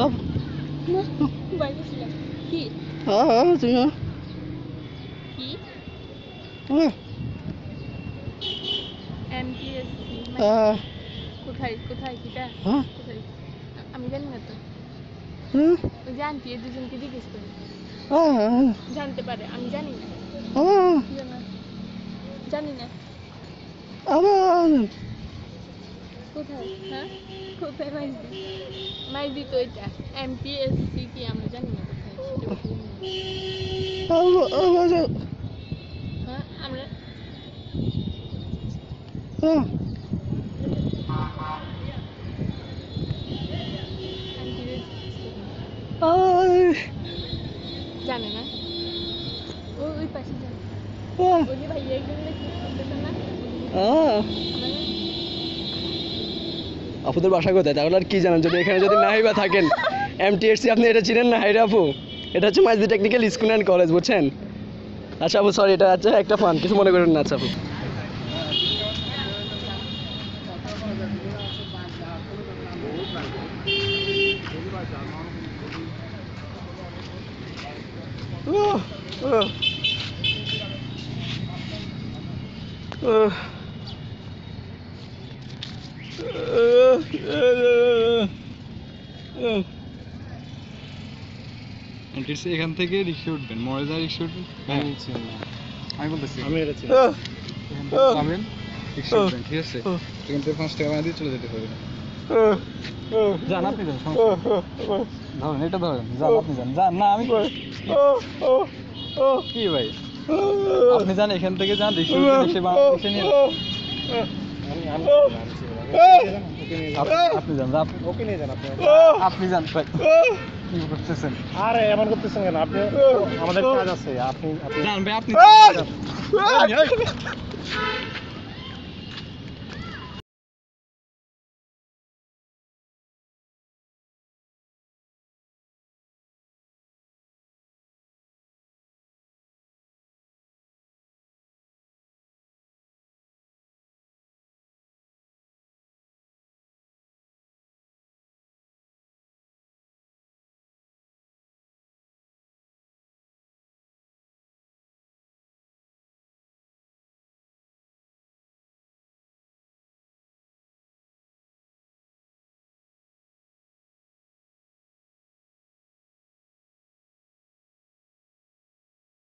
লাভ না বাইরে ছিলাম কি হ্যাঁ তুমি কি হ্যাঁ এমপিএসসি কোথায় কোথায় কিটা হ্যাঁ কোথায় আমি জানি না তো ওই যে আন্টি এই দুজনকে জিজ্ঞেস করি জানতে পারে আমি জানি না কি জানো? জানি না কোথায় হ্যাঁ কোথায় মাইজি তো এটা এমপিএসসি কি আমরা জানি না কোথায় হ্যাঁ আমরা জানে না ওই পাশে জানে ওই যে ভাইয়া একজন দেখতেছেন না আপুদের বাসা কোথায় তাহলে আর কি জানেন যদি এখানে যদি নাই বা থাকেন এমটিএসসি আপনি এটা চিনেন না হাইরা আপু এটা হচ্ছে Maijdee technical school and college বুঝছেন আচ্ছা আপু সরি এটা হচ্ছে একটা ফান কিছু মনে করেন না আচ্ছা আপু এখান থেকে রিক্সা উঠবেন ময়দা রিক্সা উঠবেন আমি বলতেছি আমি এটা চিনি নামেন রিক্সা উঠবেন ঠিক আছে এখান থেকে 5 টাকা বানিয়ে দিয়ে চলে যেতে হবে যান আপনি যান ধরেন এটা ধরেন যান আপনি যান যান না আমি কি ভাই আপনি যান এখান থেকে যান রিক্সা উঠবেন এসে বাংলাদেশে নিয়ে আপনি যান ওকে নিয়ে যান আপনি যান ভাই কি করতেছেন আরে এমন করতেছেন কেন আপনি আমাদের কাজ আছে আপনি যান ভাই আপনি